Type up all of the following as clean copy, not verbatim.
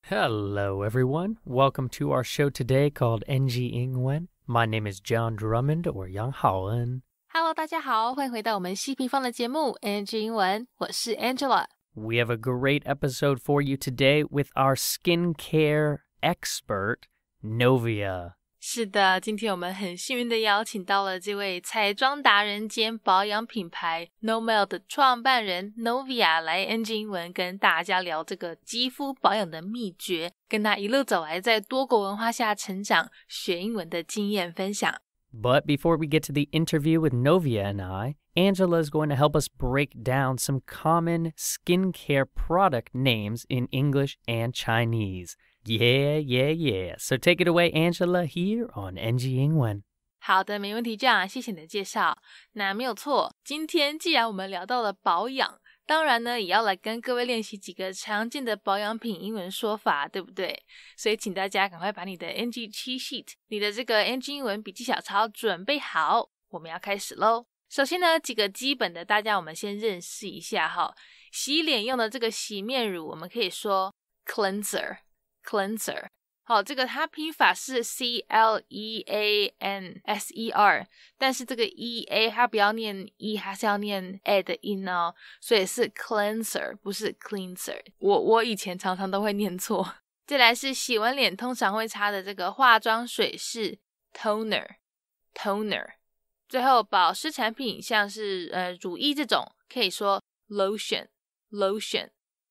Hello, everyone. Welcome to our show today called NG 英文. My name is John Drummond, or 杨浩恩. Hello， 大家好，欢迎回到我们西平方的节目 NG 英文，我是 Angela。We have a great episode for you today with our skincare expert, Novia. 是的，今天我们很幸运的邀请到了这位彩妆达人兼保养品牌 Novia 的创办人 Novia 来 NG 英文跟大家聊这个肌肤保养的秘诀，跟他一路走来在多国文化下成长学英文的经验分享。But before we get to the interview with Novia and I, Angela is going to help us break down some common skincare product names in English and Chinese.Yeah. So take it away, Angela, here on NG 英文。好的，没问题，这样谢谢你的介绍。那没有错，今天既然我们聊到了保养，当然呢也要来跟各位练习几个常见的保养品英文说法，对不对？所以请大家赶快把你的 NG cheat sheet， 你的这个 NG 英文笔记小抄准备好，我们要开始咯。首先呢，几个基本的大家我们先认识一下哈。洗脸用的这个洗面乳，我们可以说 cleanser， 好，这个它拼法是 C-L-E-A-N-S-E-R， 但是这个 E-A 它不要念 E， 它是要念 A 的音哦，所以是 cleanser 不是 cleanser， 我以前常常都会念错。再来是洗完脸通常会擦的这个化妆水是 toner， 最后保湿产品像是乳液这种可以说 lotion。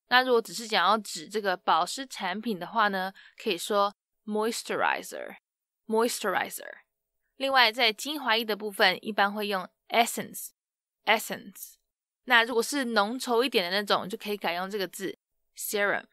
那如果只是想要指这个保湿产品的话呢，可以说 moisturizer。 另外在精华液的部分一般会用 essence。 那如果是浓稠一点的那种就可以改用这个字 serum。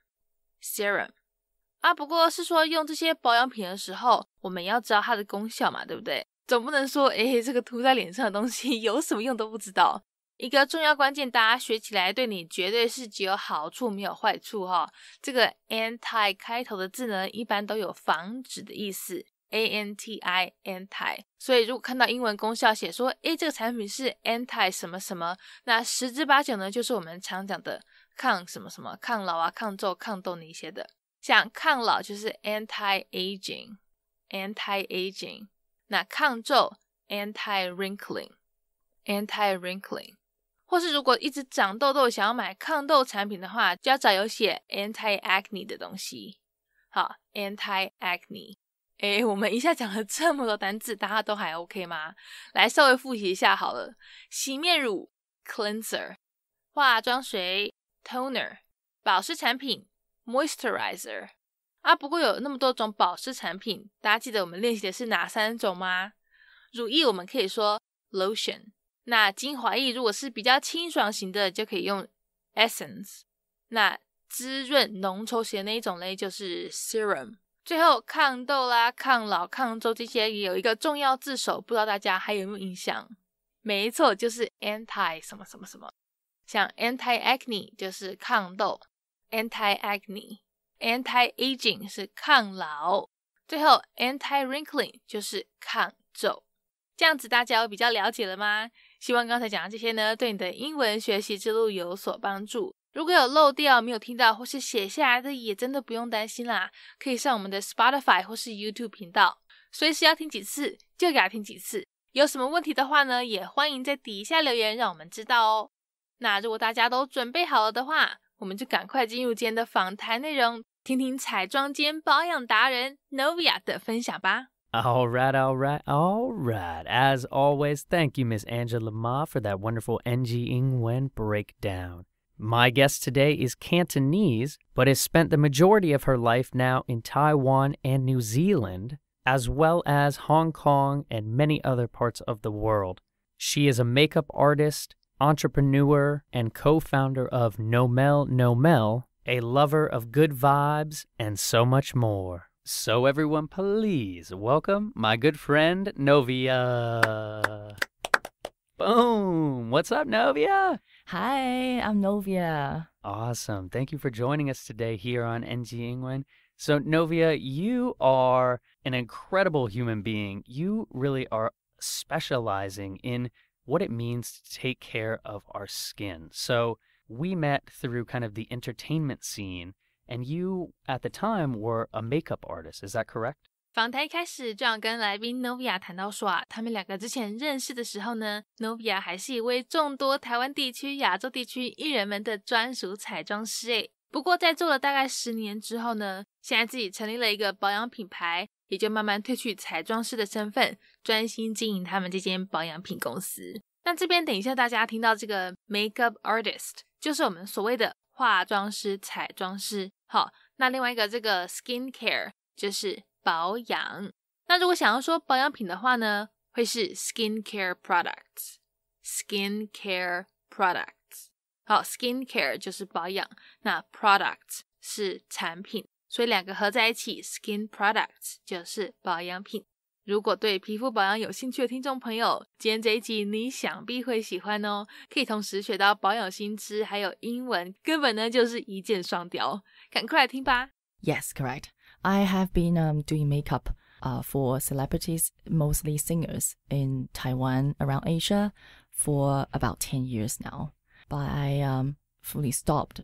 不过是说用这些保养品的时候我们要知道它的功效嘛，对不对？总不能说这个涂在脸上的东西有什么用都不知道。一个重要关键大家学起来对你绝对是只有好处没有坏处哈。这个 anti 开头的字呢一般都有防止的意思 A-N-T-I anti， 所以如果看到英文功效写说这个产品是 anti 什么什么，那十之八九呢就是我们常讲的抗什么什么，抗老啊抗皱抗痘那些的。像抗老就是 anti-aging， 那抗皱 anti-wrinkling， 或是如果一直长痘痘想要买抗痘产品的话，就要找有写 anti-acne 的东西。好 anti-acne， 我们一下讲了这么多单字，大家都还 OK 吗？来稍微复习一下好了。洗面乳 cleanser， 化妆水 toner， 保湿产品 moisturizer。不过有那么多种保湿产品，大家记得我们练习的是哪3种吗？乳液我们可以说 lotion， 那精华液如果是比较清爽型的就可以用 essence， 那滋润浓稠型的那一种类就是 serum。 最后抗痘啦抗老抗皱这些也有一个重要字首，不知道大家还有没有印象？没错，就是 anti 什么什么什么。像 anti-acne 就是抗痘， anti-aging 是抗老，最后 anti-wrinkling 就是抗皱。这样子大家有比较了解了吗？希望刚才讲的这些呢对你的英文学习之路有所帮助。如果有漏掉没有听到或是写下来的也真的不用担心啦，可以上我们的 Spotify 或是 YouTube 频道，随时要听几次就给它听几次。有什么问题的话呢也欢迎在底下留言让我们知道哦。那如果大家都准备好了的话，我们就赶快进入今天的访谈内容，听听彩妆兼保养达人 Novia 的分享吧。All right. As always, thank you, Miss Angela Ma, for that wonderful NG 英文 breakdown. My guest today is Cantonese, but has spent the majority of her life now in Taiwan and New Zealand, as well as Hong Kong and many other parts of the world. She is a makeup artist, entrepreneur, and co-founder of Nomel, a lover of good vibes, and so much more. So everyone, please welcome my good friend, Novia. Boom! What's up, Novia? Hi, I'm Novia. Awesome. Thank you for joining us today here on NG 英文. So, Novia, you are an incredible human being. You really are specializing in what it means to take care of our skin. So, we met through kind of the entertainment scene, And you, at the time, were a makeup artist. Is that correct? 访谈一开始，John跟来宾 Novia 谈到说啊，他们两个之前认识的时候呢 ，Novia 还是一位众多台湾地区、亚洲地区艺人们的专属彩妆师诶。不过在做了大概10年之后呢，现在自己成立了一个保养品牌，也就慢慢褪去彩妆师的身份，专心经营他们这间保养品公司。那这边等一下大家听到这个 makeup artist， 就是我们所谓的化妆师、彩妆师。好，那另外一个这个 skincare 就是保养。那如果想要说保养品的话呢，会是 skincare products。skincare products。好 ，skincare 就是保养，那 products 是产品，所以两个合在一起 ，skin products 就是保养品。如果对皮肤保养有兴趣的听众朋友，今天这一集你想必会喜欢哦，可以同时学到保养新知，还有英文，根本呢就是一箭双雕。赶快来听吧。Yes, correct. I have been doing makeup for celebrities, mostly singers, in Taiwan, around Asia, for about 10 years now. But I fully stopped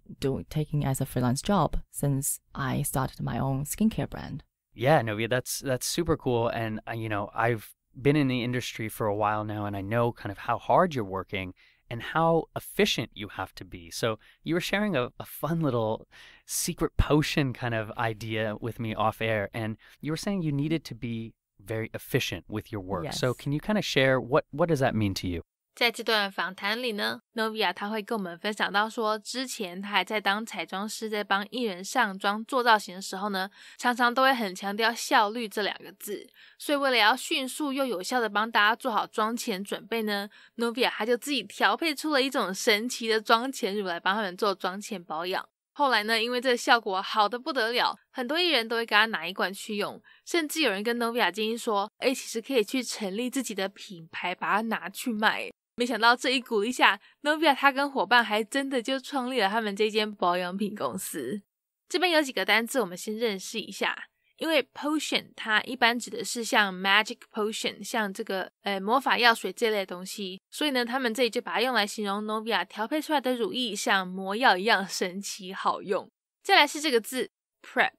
taking as a freelance job since I started my own skincare brand. Yeah, Novia, that's super cool. And, I've been in the industry for a while now, and I know kind of how hard you're working and how efficient you have to be. So you were sharing a fun little secret potion kind of idea with me off air, and you were saying you needed to be very efficient with your work. Yes. So can you kind of share what does that mean to you? 在这段访谈里呢 Novia 她会跟我们分享到说，之前她还在当彩妆师，在帮艺人上妆做造型的时候呢，常常都会很强调效率这2个字，所以为了要迅速又有效的帮大家做好妆前准备呢 Novia 她就自己调配出了一种神奇的妆前乳来帮他们做妆前保养。后来呢，因为这个效果好得不得了，很多艺人都会跟他拿一罐去用，甚至有人跟 Novia 建议说，其实可以去成立自己的品牌，把它拿去卖。没想到这一鼓励下 Novia 他跟伙伴还真的就创立了他们这间保养品公司。这边有几个单字我们先认识一下，因为 potion 它一般指的是像 magic potion， 像这个魔法药水这类的东西，所以呢他们这里就把它用来形容 Novia 调配出来的乳液像魔药一样神奇好用。再来是这个字 prep，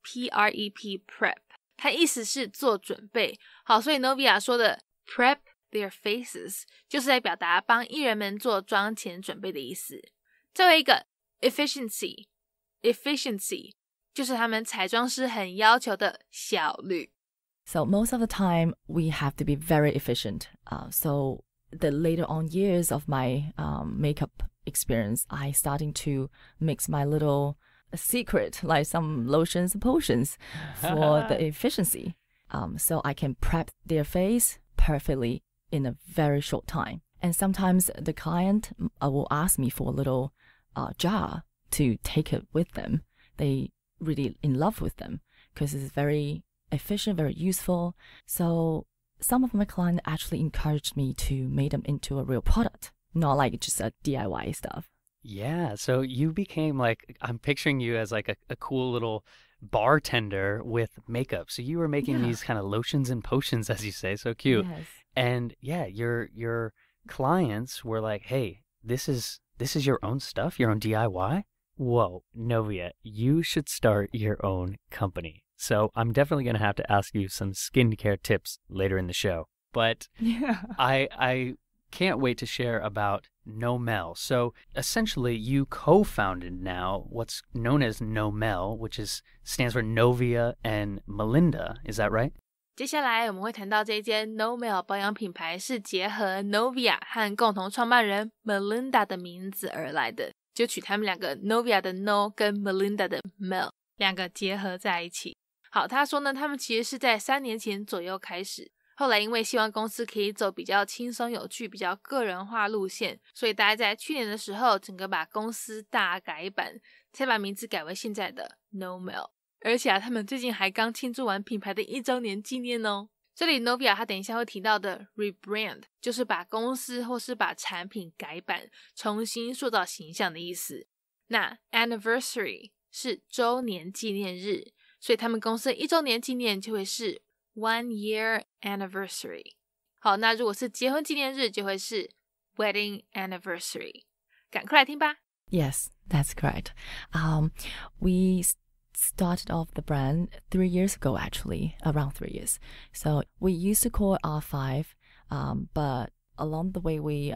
P-R-E-P prep， 它意思是做准备。好，所以 Novia 说的 prep their faces 就是在表达帮艺人们做妆前准备的意思。最后一个 efficiency 就是他们彩妆师很要求的效率。 So most of the time we have to be very efficient. So the later on years of my makeup experience, I starting to mix my little secret, like some lotions and potions for the efficiency. So I can prep their face perfectly in a very short time. And sometimes the client will ask me for a little jar to take it with them. They really in love with them because it's very efficient, very useful. So some of my clients actually encouraged me to make them into a real product, not like just a DIY stuff. Yeah, so you became like, I'm picturing you as like a cool little bartender with makeup. So you were making these kind of lotions and potions, as you say. So cute. Yes. And yeah, your clients were like, hey, this is your own stuff, your own DIY? Whoa, Novia, you should start your own company. So I'm definitely going to have to ask you some skincare tips later in the show. But Yeah. I can't wait to share about Nomel. So essentially, you co-founded now what's known as Nomel, which stands for Novia and Melinda. Is that right? 接下来我们会谈到这间 Nomel 保养品牌是结合 Novia 和共同创办人 Melinda 的名字而来的，就取他们两个 Novia 的 No 跟 Melinda 的 Mel 两个结合在一起。好，他说呢，他们其实是在3年前左右开始，后来因为希望公司可以走比较轻松有趣、比较个人化路线，所以大概在去年的时候，整个把公司大改版，才把名字改为现在的 Nomel。而且他们最近还刚庆祝完品牌的1周年纪念哦。这里 Novia 他等一下会提到的 rebrand 就是把公司或是把产品改版，重新塑造形象的意思。那 anniversary 是周年纪念日，所以他们公司的1周年纪念就会是 1 year anniversary。好，那如果是结婚纪念日就会是 wedding anniversary。赶快来听吧。Yes, That's correct. We started off the brand 3 years ago, actually, around 3 years. So we used to call it R5, but along the way we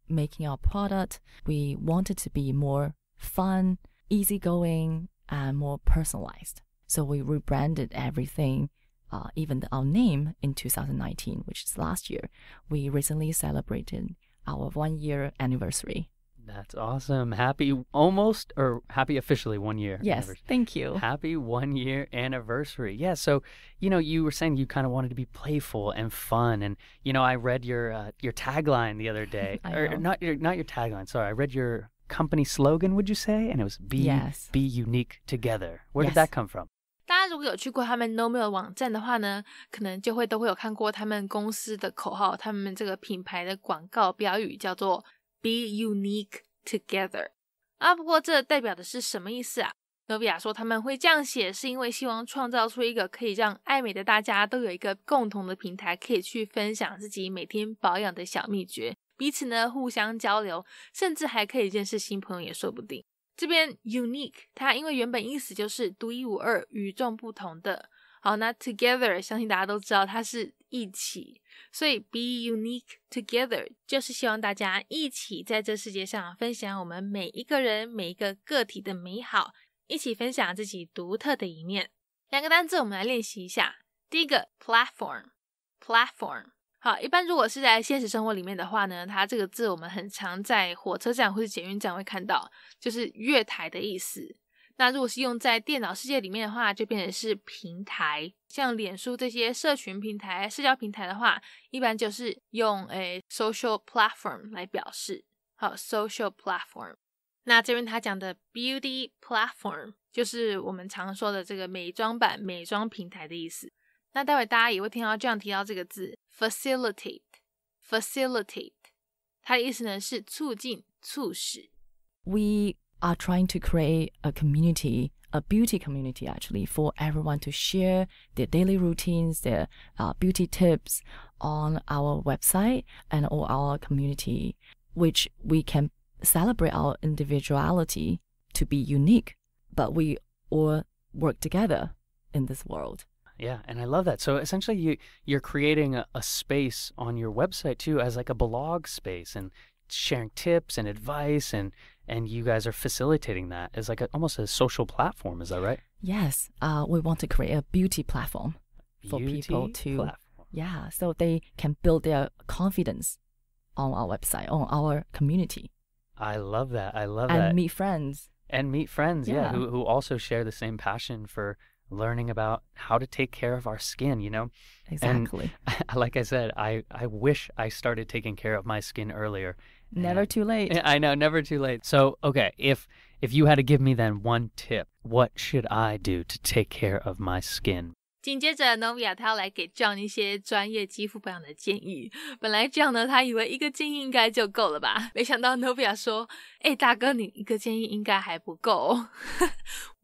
making our product, we wanted to be more fun, easygoing, and more personalized. So we rebranded everything, even our name in 2019, which is last year. We recently celebrated our 1-year anniversary. That's awesome. Happy officially 1 year. Yes, thank you. Happy 1 year anniversary. Yeah, so, you were saying you kind of wanted to be playful and fun. And, I read your tagline the other day. Or not your tagline, sorry. I read your company slogan, would you say? And it was be unique together. Where did that come from? 大家如果有去过他们 Novia 的网站的话呢，可能都会有看过他们公司的口号，他们这个品牌的广告标语叫做 Be unique together 不过这代表的是什么意思啊？ Novia 说他们会这样写是因为希望创造出一个可以让爱美的大家都有一个共同的平台，可以去分享自己每天保养的小秘诀，彼此呢互相交流，甚至还可以认识新朋友也说不定。这边 unique 它因为原本意思就是独一无二，与众不同的。好，那 together 相信大家都知道它是一起，所以 be unique together 就是希望大家一起在这世界上分享我们每一个人每一个个体的美好，一起分享自己独特的一面。两个单字我们来练习一下。第一个 platform。 好，一般如果是在现实生活里面的话呢，它这个字我们很常在火车站或是捷运站会看到，就是月台的意思。那如果是用在电脑世界里面的话，就变成是平台，像脸书这些社群平台、社交平台的话，一般就是用social platform 来表示。好 social platform。 那这边他讲的 beauty platform 就是我们常说的这个美妆版、美妆平台的意思。那待会大家也会听到这样提到这个字 facilitate， 它的意思呢是促进、促使。 We are trying to create a community, a beauty community actually, for everyone to share their daily routines, their beauty tips on our website and all our community, which we can celebrate our individuality to be unique, but we all work together in this world. Yeah, and I love that. So essentially you're creating a space on your website too as like a blog space and sharing tips and advice, and you guys are facilitating that as like almost a social platform. Is that right? Yes, we want to create a beauty platform for people to, so they can build their confidence on our website, on our community. I love that. And meet friends. Yeah, who also share the same passion for learning about how to take care of our skin, Exactly. And like I said, I wish I started taking care of my skin earlier. Never too late. I know, never too late. So, okay, if you had to give me then one tip, what should I do to take care of my skin? 紧接着 Novia 他要来给 John 一些专业肌肤保养的建议。本来 John 呢，他以为一个建议应该就够了吧，没想到 Novia 说大哥，你一个建议应该还不够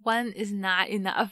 One is not enough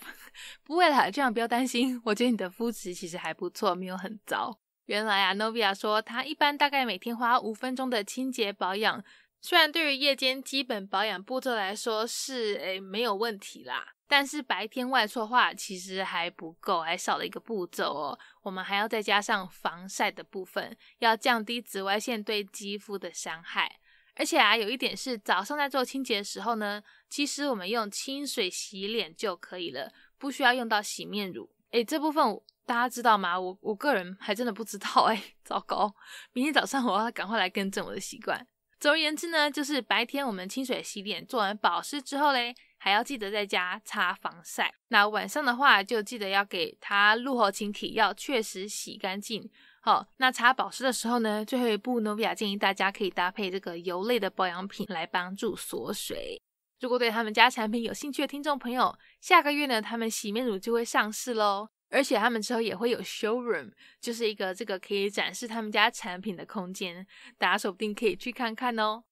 不会啦， John 不要担心，我觉得你的肤质其实还不错，没有很糟。原来啊 Novia 说他一般大概每天花5分钟的清洁保养，虽然对于夜间基本保养步骤来说是没有问题啦，但是白天外出的话其实还不够，还少了一个步骤哦。我们还要再加上防晒的部分，要降低紫外线对肌肤的伤害。而且啊，有一点是早上在做清洁的时候呢，其实我们用清水洗脸就可以了，不需要用到洗面乳。这部分大家知道吗？我个人还真的不知道糟糕，明天早上我要赶快来更正我的习惯。总而言之呢，就是白天我们清水洗脸，做完保湿之后嘞，还要记得在家擦防晒。那晚上的话，就记得要给它入喉清体，要确实洗干净。好，那擦保湿的时候呢，最后一步 Novia 建议大家可以搭配这个油类的保养品来帮助锁水。如果对他们家产品有兴趣的听众朋友，下个月呢，他们洗面乳就会上市咯，而且他们之后也会有 showroom， 就是一个这个可以展示他们家产品的空间，大家说不定可以去看看哦。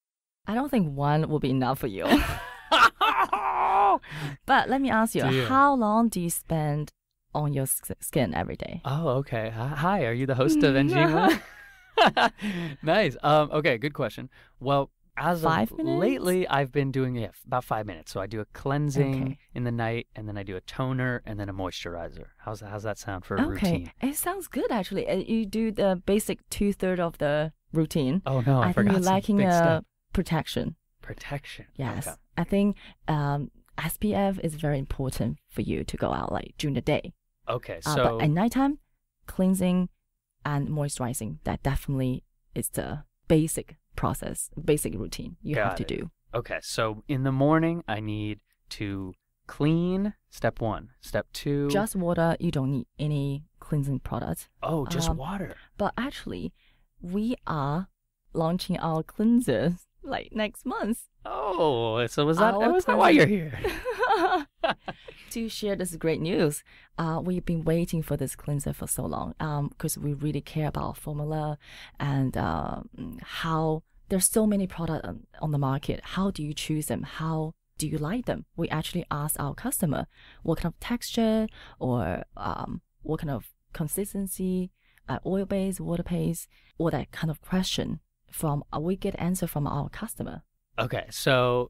I don't think one will be enough for you. But let me ask you, how long do you spend on your skin every day? Oh, okay. Hi, are you the host of NG? Nice. Okay, good question. Well, As 5 of minutes? lately, I've been doing about 5 minutes. So I do a cleansing in the night, and then I do a toner, and then a moisturizer. How's that sound for a routine? It sounds good, actually. You do the basic 2/3 of the routine. Oh, no, I forgot think you're some lacking big step. protection. Protection. Yes. Okay. I think SPF is very important for you to go out like during the day. Okay, But at nighttime, cleansing and moisturizing, that definitely is the basic process, basic routine you have to do. Okay, so in the morning, I need to clean, step 1. Step 2. Just water, you don't need any cleansing products. Oh, just water. But actually, we are launching our cleansers like next month. Oh, so was that why you're here? To share this great news. We've been waiting for this cleanser for so long because we really care about formula and how there's so many products on the market. How do you choose them? How do you like them? We actually ask our customer what kind of texture or what kind of consistency, oil-based, water-based, all that kind of question. We get answer from our customer. Okay, so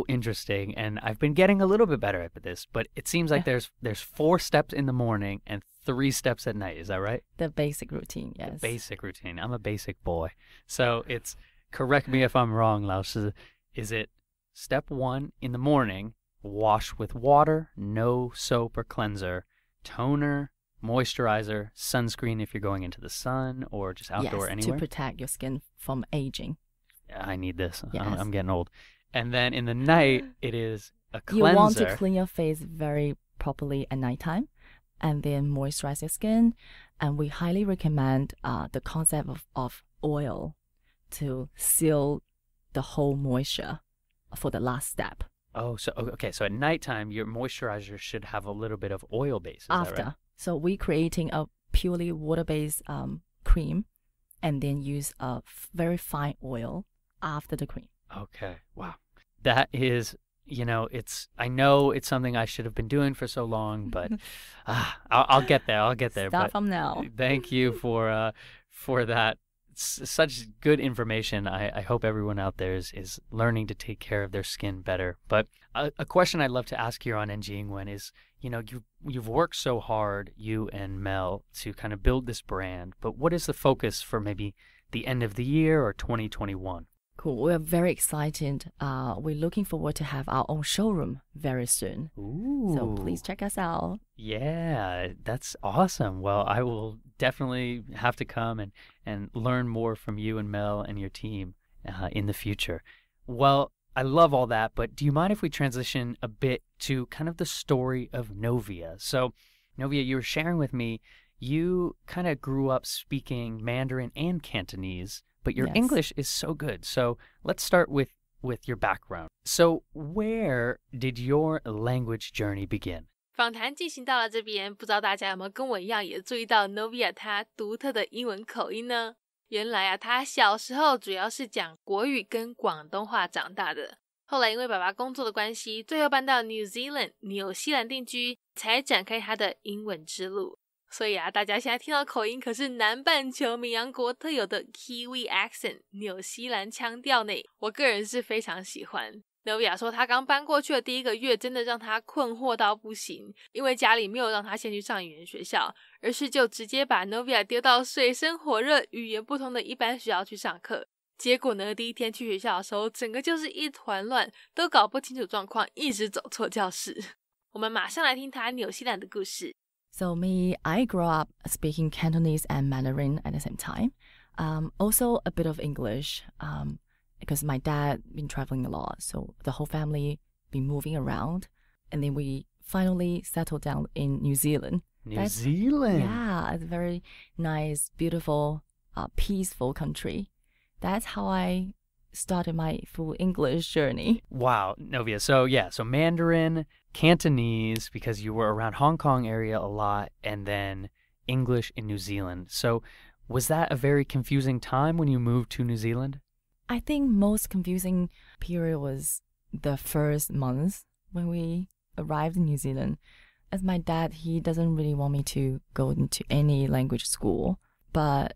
interesting, and I've been getting a little bit better at this, but it seems like there's 4 steps in the morning and 3 steps at night. Is that right? The basic routine, yes. The basic routine. I'm a basic boy. So it's, correct me if I'm wrong, Lao Shi, is it step 1 in the morning, wash with water, no soap or cleanser, toner, moisturizer, sunscreen if you're going into the sun or just outdoor anywhere? To protect your skin from aging. I need this. Yes. I'm getting old. And then in the night, it is a cleanser. You want to clean your face very properly at nighttime and then moisturize your skin. And we highly recommend the concept of oil to seal the whole moisture for the last step. Oh, so okay. So at nighttime, your moisturizer should have a little bit of oil base. Is that right? So we're creating a purely water-based cream and then use a very fine oil after the cream. Okay. Wow. That is, I know it's something I should have been doing for so long, but I'll get there. I'll get there. Start from now. Thank you for that. It's such good information. I hope everyone out there is learning to take care of their skin better. But a question I'd love to ask here on NG Ingwen is, you've worked so hard, you and Mel, to kind of build this brand, but what is the focus for maybe the end of the year or 2021? Cool. We're very excited. We're looking forward to have our own showroom very soon. Ooh. So please check us out. Yeah, that's awesome. Well, I will definitely have to come and learn more from you and Mel and your team in the future. Well, I love all that, but do you mind if we transition a bit to kind of the story of Novia? So, Novia, you were sharing with me, you kind of grew up speaking Mandarin and Cantonese, but your English is so good. So let's start with your background. So where did your language journey begin? 访谈进行到了这边，不知道大家有没有跟我一样也注意到 Novia 她独特的英文口音呢？原来她小时候主要是讲国语跟广东话长大的，后来因为爸爸工作的关系，最后搬到 New Zealand 纽西兰定居，才展开她的英文之路。所以大家现在听到口音可是南半球绵阳国特有的 Kiwi accent 纽西兰腔调呢，我个人是非常喜欢。Novia 说她刚搬过去的第1个月真的让她困惑到不行，因为家里没有让她先去上语言学校，而是就直接把 Novia 丢到水深火热语言不同的一般学校去上课。结果呢，第1天去学校的时候整个就是一团乱，都搞不清楚状况，一直走错教室。我们马上来听她纽西兰的故事。So I grew up speaking Cantonese and Mandarin at the same time. Also a bit of English because my dad been traveling a lot. So the whole family been moving around. And then we finally settled down in New Zealand. New Zealand? Yeah, it's a very nice, beautiful, peaceful country. That's how I started my full English journey. Wow, Novia. So Mandarin, Cantonese, because you were around Hong Kong area a lot, and then English in New Zealand. So was that a very confusing time when you moved to New Zealand? I think most confusing period was the first month when we arrived in New Zealand. As my dad, he doesn't really want me to go into any language school, but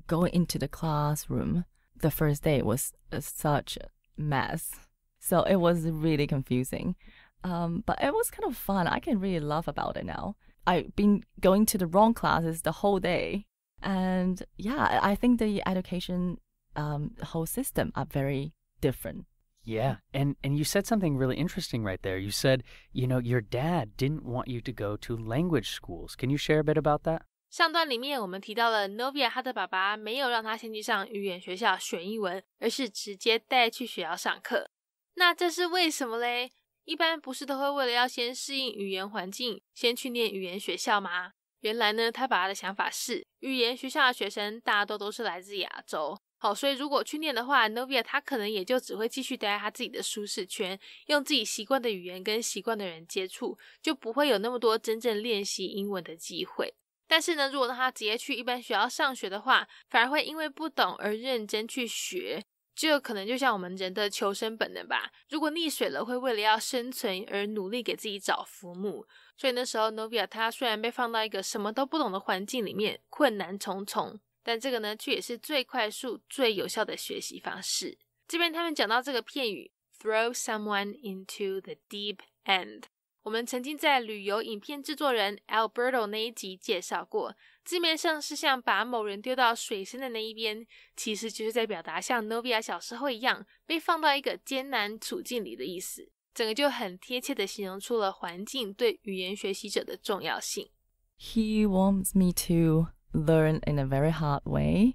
going into the classroom, the first day was such a mess. So it was really confusing. But it was kind of fun. I can really laugh about it now. I've been going to the wrong classes the whole day. And yeah, I think the education whole system are very different. Yeah. And you said something really interesting right there. You said, your dad didn't want you to go to language schools. Can you share a bit about that? 上段里面我们提到了 Novia 她的爸爸没有让她先去上语言学校学英文，而是直接带去学校上课。那这是为什么嘞？一般不是都会为了要先适应语言环境，先去念语言学校吗？原来呢，他爸爸的想法是，语言学校的学生大多都是来自亚洲。好，所以如果去念的话 Novia 她可能也就只会继续待在她自己的舒适圈，用自己习惯的语言跟习惯的人接触，就不会有那么多真正练习英文的机会。但是呢，如果让他直接去一般学校上学的话，反而会因为不懂而认真去学，这可能就像我们人的求生本能吧。如果溺水了，会为了要生存而努力给自己找浮木。所以那时候 Novia 她虽然被放到一个什么都不懂的环境里面，困难重重，但这个呢却也是最快速最有效的学习方式。这边他们讲到这个片语 throw someone into the deep end，我们曾经在旅游影片制作人 Alberto 那一集介绍过，字面上是像把某人丢到水深的那一边，其实就是在表达像 Novia 小时候一样被放到一个艰难处境里的意思，整个就很贴切的形容出了环境对语言学习者的重要性。 He wants me to learn in a very hard way,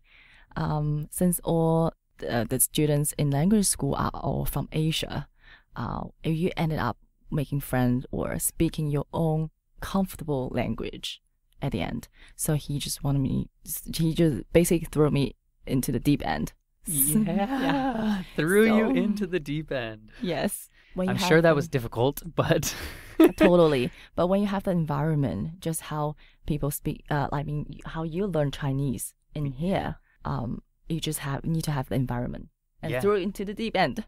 since all the students in language school are all from Asia. If you ended up making friends or speaking your own comfortable language at the end. So he just basically threw me into the deep end. Yeah. Threw you into the deep end. Yes. I'm sure that was difficult, but... Totally. But when you have the environment, just how people speak, how you learn Chinese in here, you just need to have the environment and throw it into the deep end.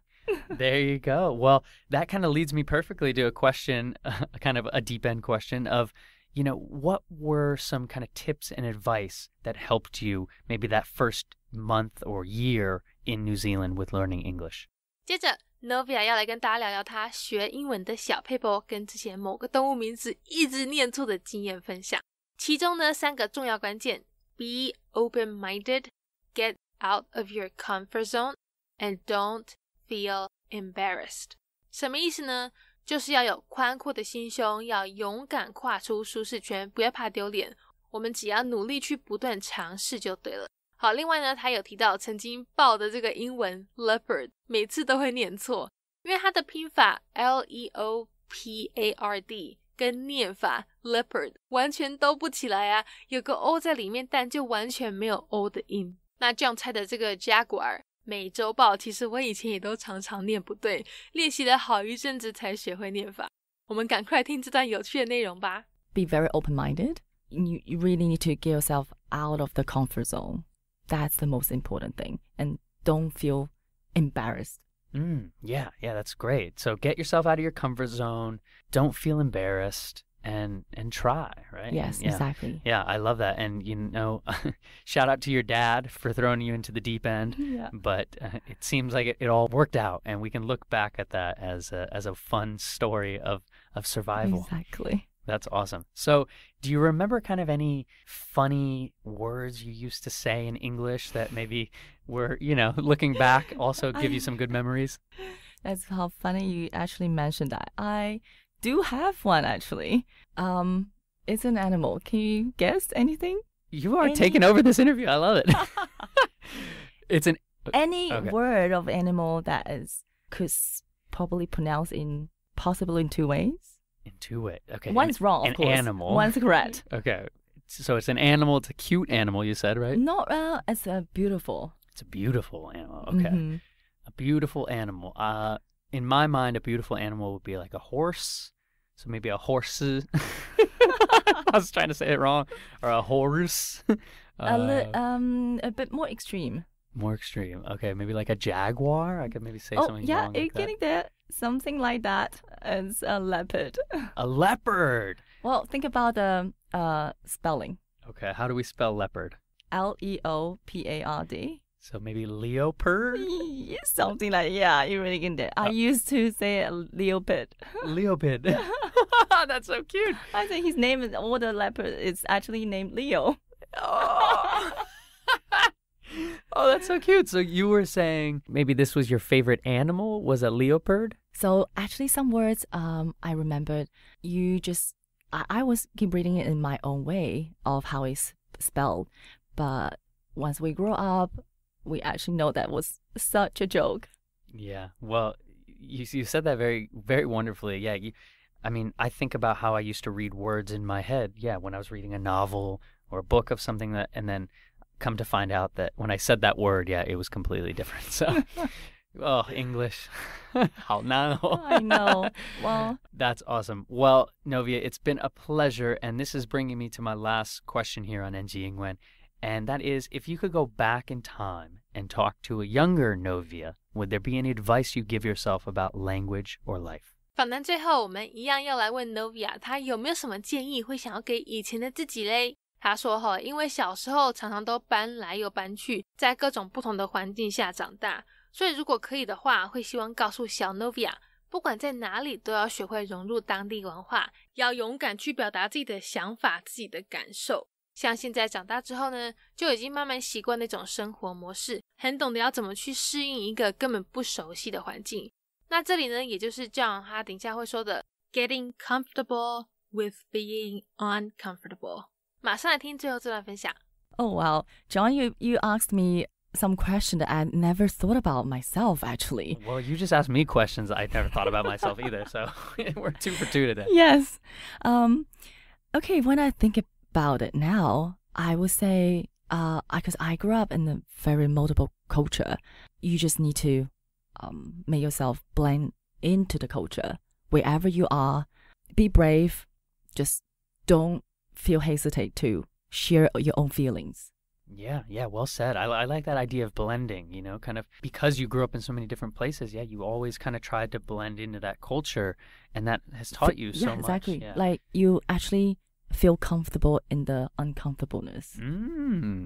There you go. Well, that kind of leads me perfectly to a question, kind of a deep end question of, what were some kind of tips and advice that helped you maybe that first month or year in New Zealand with learning English? 接着 Novia 要来跟大家聊聊她学英文的小撇步跟之前某个动物名字一直念错的经验分享。其中呢3个重要关键 Be open-minded, get out of your comfort zone, and don't feel embarrassed. 什么意思呢？就是要有宽阔的心胸，要勇敢跨出舒适圈，不要怕丢脸，我们只要努力去不断尝试就对了。好，另外呢，他有提到曾经报的这个英文 leopard 每次都会念错，因为它的拼法 leopard 跟念法 leopard 完全都不起来啊，有个 o 在里面，但就完全没有 o 的音。那这样猜的这个 jaguar 美洲豹，其实我以前也都常常念不对，练习了好一阵子才学会念法。我们赶快听这段有趣的内容吧。 Be very open-minded. You really need to get yourself out of the comfort zone. That's the most important thing. And don't feel embarrassed. Yeah, that's great. So get yourself out of your comfort zone. Don't feel embarrassed. And try, right? Yes, exactly. Yeah, I love that. And, shout out to your dad for throwing you into the deep end. Yeah. But it seems like it all worked out. And we can look back at that as a fun story of survival. Exactly. That's awesome. So do you remember kind of any funny words you used to say in English that maybe were, looking back also give you some good memories? That's how funny you actually mentioned that. I do have one, actually. It's an animal. Can you guess anything? You are taking over this interview. I love it. It's any word of animal that could probably pronounce possibly in 2 ways. In 2 ways. Okay. One's wrong, of course. An animal. One's correct. Okay. So it's an animal. It's a cute animal, you said, right? Not it's a beautiful. It's a beautiful animal. Okay. Mm-hmm. A beautiful animal. In my mind, a beautiful animal would be like a horse. So maybe a horse. I was trying to say it wrong. Or a horse. A bit more extreme. More extreme. Okay, maybe like a jaguar. I could maybe say something yeah, wrong you're like getting there. Something like that. It's a leopard. A leopard. Well, think about the spelling. Okay, how do we spell leopard? Leopard. So maybe leopard? Something like, yeah, you really get it. I used to say leopard. Leopard. That's so cute. I think his name is, or the leopard is actually named Leo. Oh. Oh, that's so cute. So you were saying maybe this was your favorite animal, was a leopard? So actually some words I remembered, I was keep reading it in my own way of how it's spelled. But once we grow up, we actually know that was such a joke. Yeah, well, you said that very, very wonderfully. Yeah, I mean, I think about how I used to read words in my head. Yeah, when I was reading a novel or a book of something and then come to find out that when I said that word, yeah, it was completely different. So, oh, English. How now? I know. Well, that's awesome. Well, Novia, it's been a pleasure, and this is bringing me to my last question here on NG英文. And that is, if you could go back in time and talk to a younger Novia, would there be any advice you give yourself about language or life? 访谈最后，我们一样要来问 Novia， 她有没有什么建议会想要给以前的自己嘞？她说因为小时候常常都搬来又搬去，在各种不同的环境下长大，所以如果可以的话，会希望告诉小 Novia， 不管在哪里都要学会融入当地文化，要勇敢去表达自己的想法、自己的感受。像现在长大之后呢，就已经慢慢习惯那种生活模式，很懂得要怎么去适应一个根本不熟悉的环境。那这里呢，也就是 John 他等一下会说的 getting comfortable with being uncomfortable。马上来听最后这段分享。Oh, wow. John, you asked me some question that I never thought about myself, actually. Well, you just asked me questions I never thought about myself either, so we're 2 for 2 today. Yes. Okay, when I think about it now, I would say, because I grew up in a very multiple culture, you just need to make yourself blend into the culture. Wherever you are, be brave. Just don't feel hesitate to share your own feelings. Yeah, well said. I like that idea of blending, kind of because you grew up in so many different places. Yeah, you always kind of tried to blend into that culture, and that has taught you so much. Exactly. Yeah. Like you actually feel comfortable in the uncomfortableness.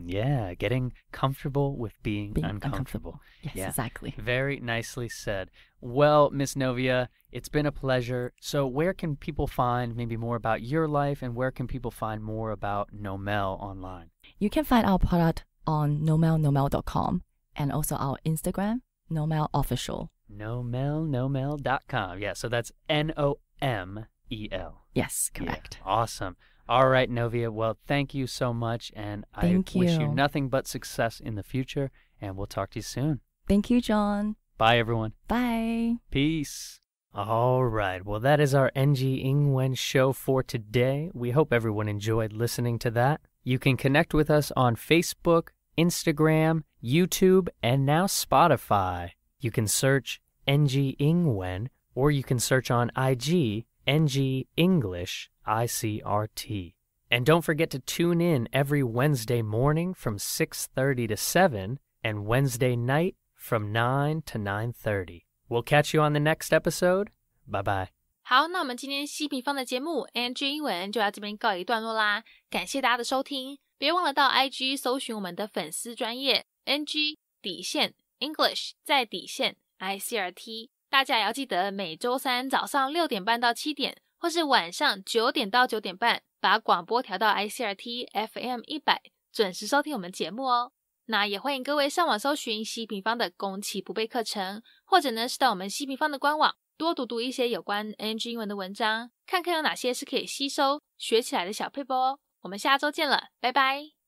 Yeah, getting comfortable with being uncomfortable. Yes, yeah. Exactly. Very nicely said. Well, Miss Novia, it's been a pleasure. So where can people find maybe more about your life, and where can people find more about Nomel online? You can find our product on nomel.com and also our Instagram, Nomel Official. Nomel.com. Yeah, so that's Nomel. Yes, correct. Yeah, awesome. All right, Novia. Well, thank you so much, and I wish you nothing but success in the future, and we'll talk to you soon. Thank you, John. Bye, everyone. Bye. Peace. All right. Well, that is our NG英文 show for today. We hope everyone enjoyed listening to that. You can connect with us on Facebook, Instagram, YouTube, and now Spotify. You can search NG英文, or you can search on IG NG English ICRT. And don't forget to tune in every Wednesday morning from 6:30 to 7 and Wednesday night from 9 to 9:30. We'll catch you on the next episode. Bye-bye. 好，那我们今天西平方的节目 NG 英文就到这边告一段落啦。感谢大家的收听，别忘了到 IG 搜寻我们的粉丝专页 NG 底线 English 再底线 ICRT。大家也要记得每周三早上6点半到7点，或是晚上9点到9点半，把广播调到 ICRT FM 100，准时收听我们节目哦。那也欢迎各位上网搜寻西平方的攻其不备课程，或者呢是到我们西平方的官网多读一些有关 NG 英文的文章，看看有哪些是可以吸收学起来的小撇步哦。我们下周见了，拜拜。